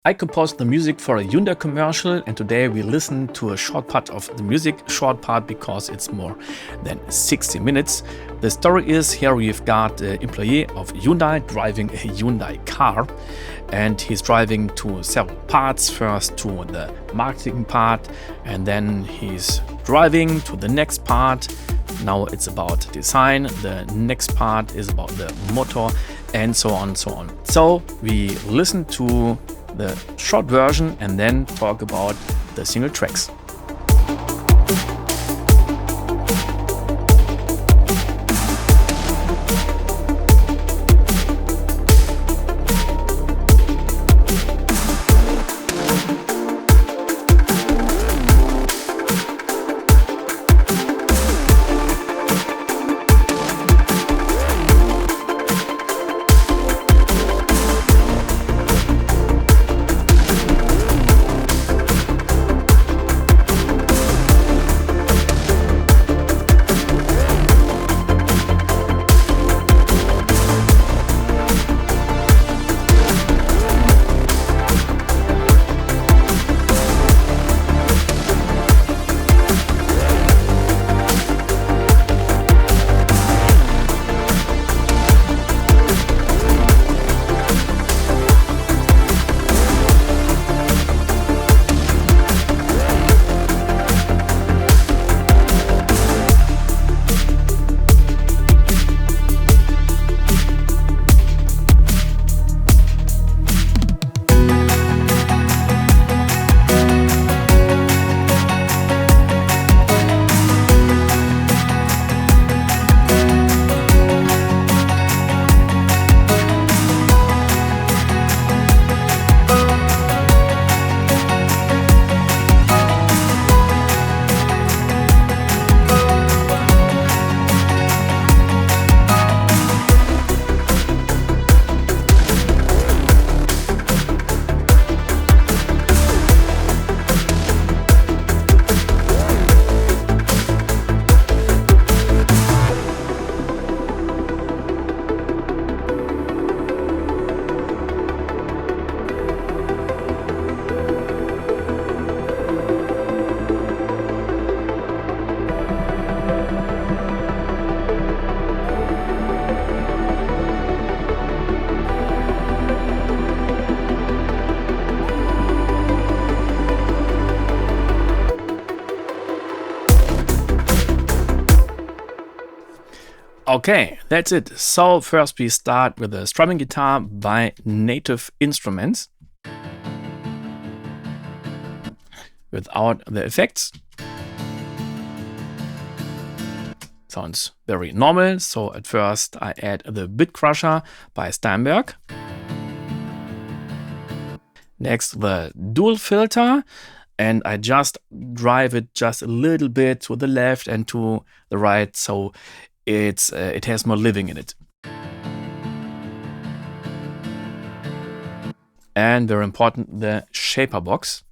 I composed the music for a Hyundai commercial, and today we listen to a short part of the music. Short part because it's more than 60 minutes. The story is, here we've got the employee of Hyundai driving a Hyundai car, and he's driving to several parts. First to the marketing part, and then he's driving to the next part. Now it's about design. The next part is about the motor, and so on, so on. So we listen to the short version and then talk about the single tracks. Okay, that's it. So first we start with a strumming guitar by Native Instruments without the effects. Sounds very normal. So at first I add the Bit Crusher by Steinberg. Next the dual filter, and I just drive it just a little bit to the left and to the right, so it has more living in it. And very important, the shaper box.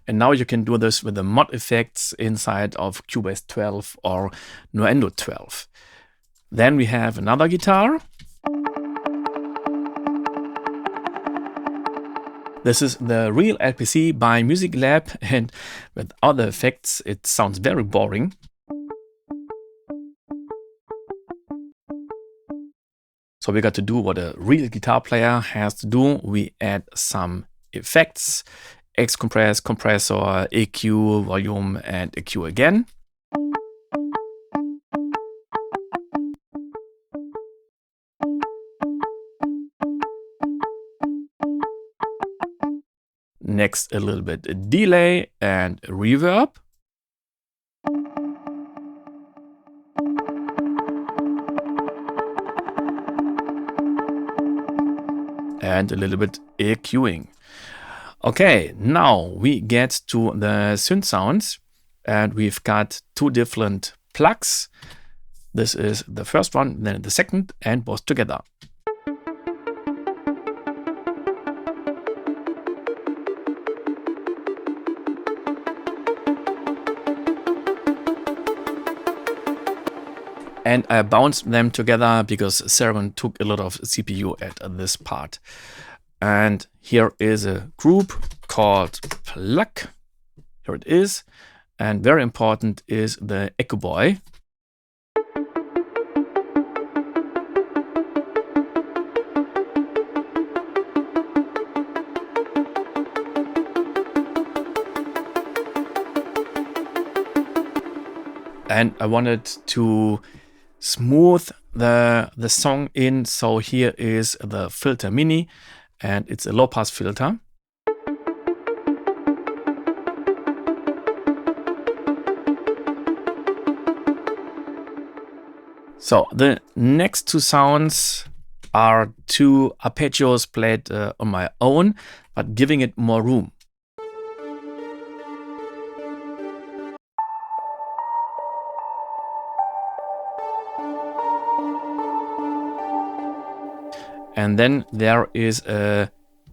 And now you can do this with the mod effects inside of Cubase 12 or Nuendo 12. Then we have another guitar. This is the real LPC by Music Lab, and with other effects it sounds very boring. So we got to do what a real guitar player has to do. We add some effects: X-compress, compressor, EQ, volume, and EQ again. Next, a little bit delay and reverb. And a little bit EQing. Okay, now we get to the synth sounds, and we've got two different plugs. This is the first one, then the second, and both together. And I bounced them together because Cerebon took a lot of CPU at this part. And here is a group called Pluck. Here it is. And very important is the Echo Boy. And I wanted to smooth the song in, so here is the filter mini, and it's a low pass filter. So the next two sounds are two arpeggios played on my own, but giving it more room. And then there is a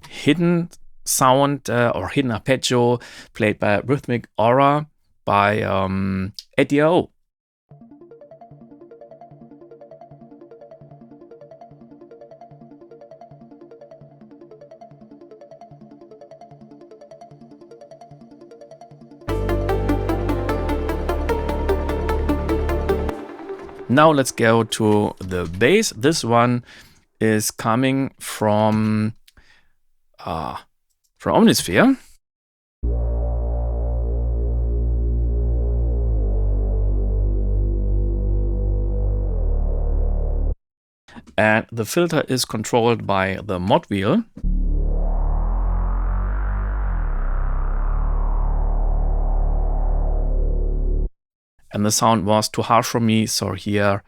hidden sound or hidden arpeggio played by Rhythmic Aura by ADO. Now let's go to the bass. This one is coming from Omnisphere. And the filter is controlled by the mod wheel. And the sound was too harsh for me, so here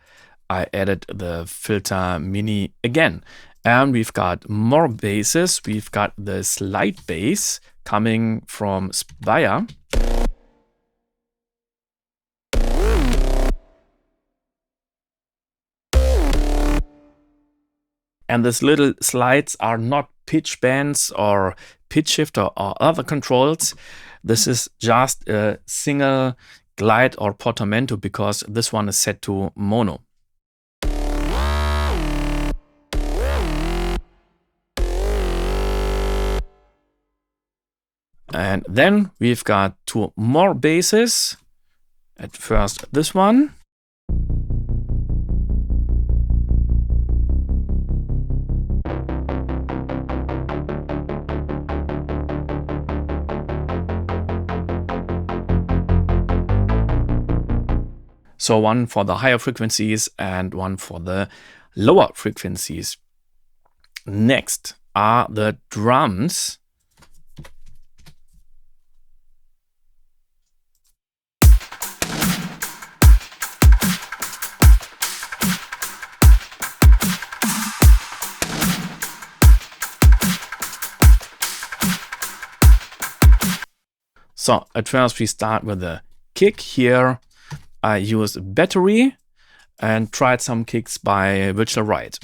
I added the filter mini again. And we've got more basses. We've got the slide bass coming from Spire. And these little slides are not pitch bends or pitch shifter or other controls. This is just a single glide or portamento because this one is set to mono. And then we've got two more basses. At first this one. So one for the higher frequencies and one for the lower frequencies. Next are the drums. So at first we start with the kick here. I used a battery and tried some kicks by virtual ride.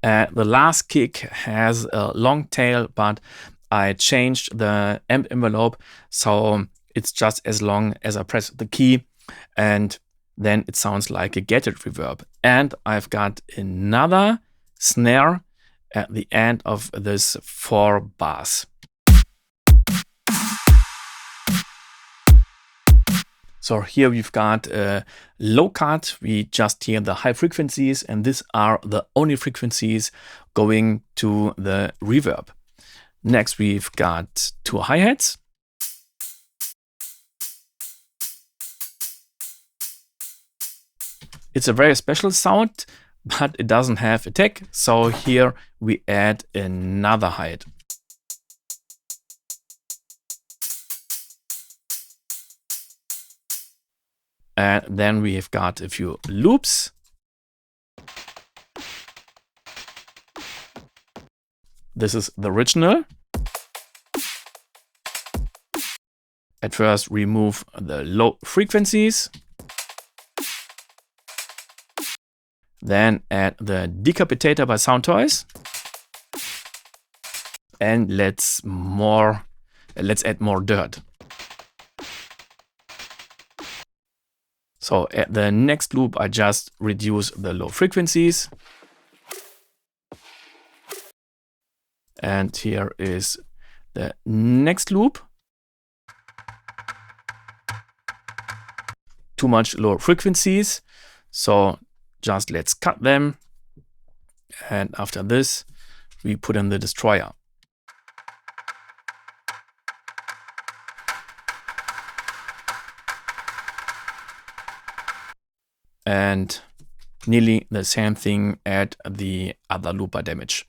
The last kick has a long tail, but I changed the amp envelope, so it's just as long as I press the key, and then it sounds like a gated reverb. And I've got another snare at the end of this 4 bars. So here we've got a low cut. We just hear the high frequencies, and these are the only frequencies going to the reverb. Next, we've got 2 hi-hats. It's a very special sound, but it doesn't have attack. So here we add another hi-hat. And then we've got a few loops. This is the original. At first, remove the low frequencies. Then add the Decapitator by Soundtoys. And let's add more dirt. So at the next loop, I just reduce the low frequencies. And here is the next loop. Too much low frequencies. So just let's cut them. And after this, we put in the destroyer. And nearly the same thing at the other looper damage.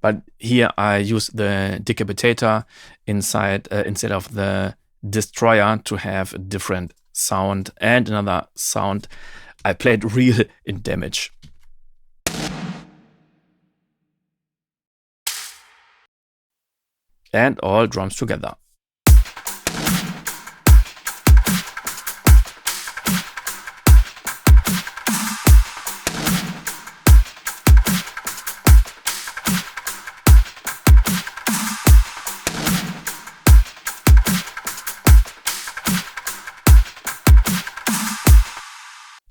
But here I use the decapitator instead of the destroyer to have a different sound and another sound. I played real in damage. And all drums together.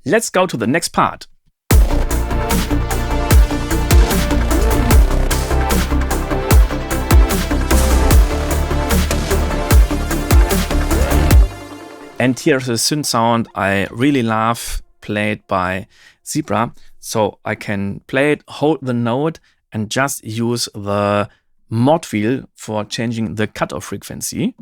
Let's go to the next part. And here's a synth sound I really love, played by Zebra. So I can play it, hold the note, and just use the mod wheel for changing the cutoff frequency.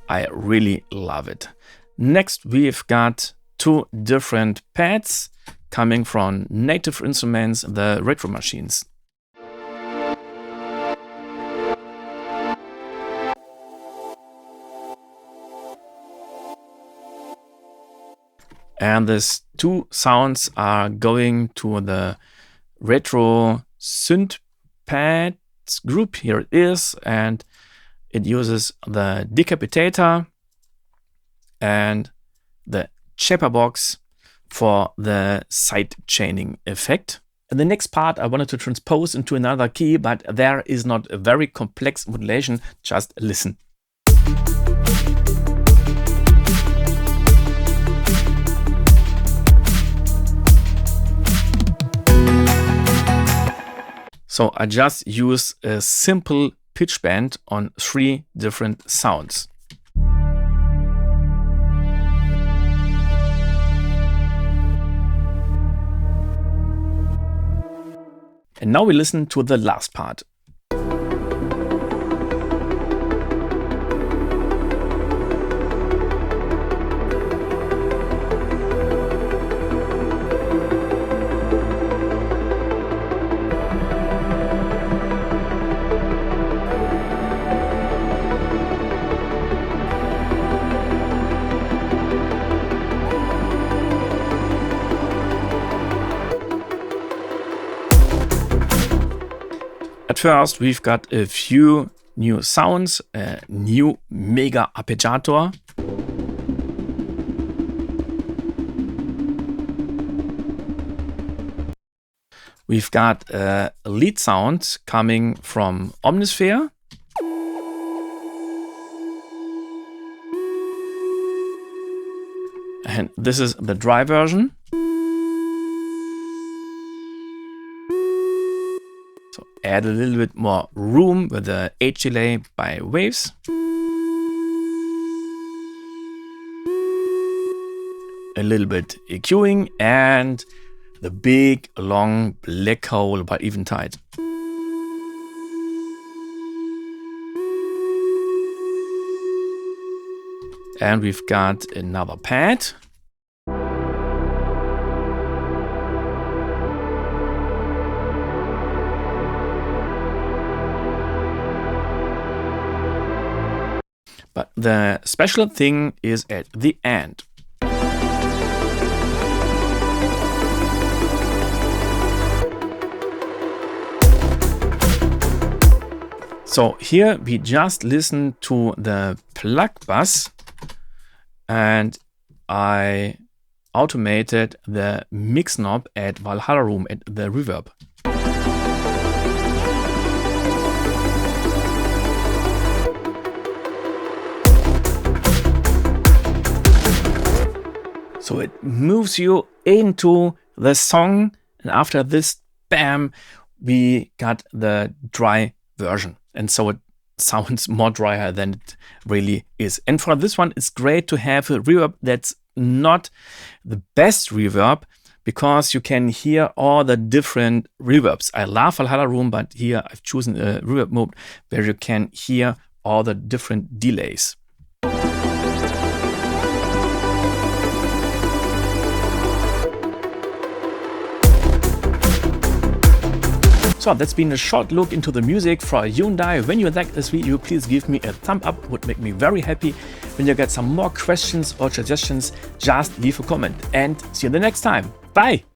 I really love it. Next, we've got two different pads coming from Native Instruments, the retro machines. And these two sounds are going to the retro synth pads group. Here it is, and it uses the decapitator and the chapter box for the side chaining effect. In the next part, I wanted to transpose into another key, but there is not a very complex modulation. Just listen. So I just use a simple pitch bend on 3 different sounds. And now we listen to the last part. At first, we've got a few new sounds, a new mega arpeggiator. We've got a lead sound coming from Omnisphere. And this is the dry version. Add a little bit more room with the H delay by waves. A little bit EQing and the big long black hole by Eventide. And we've got another pad. But the special thing is at the end. So here we just listen to the Pluck bass, and I automated the mix knob at Valhalla Room at the Reverb. So it moves you into the song, and after this, bam, we got the dry version. And so it sounds more drier than it really is. And for this one, it's great to have a reverb that's not the best reverb, because you can hear all the different reverbs. I love Valhalla Room, but here I've chosen a reverb mode where you can hear all the different delays. So that's been a short look into the music for Hyundai. When you like this video, please give me a thumb up, would make me very happy. When you get some more questions or suggestions, just leave a comment, and see you the next time. Bye!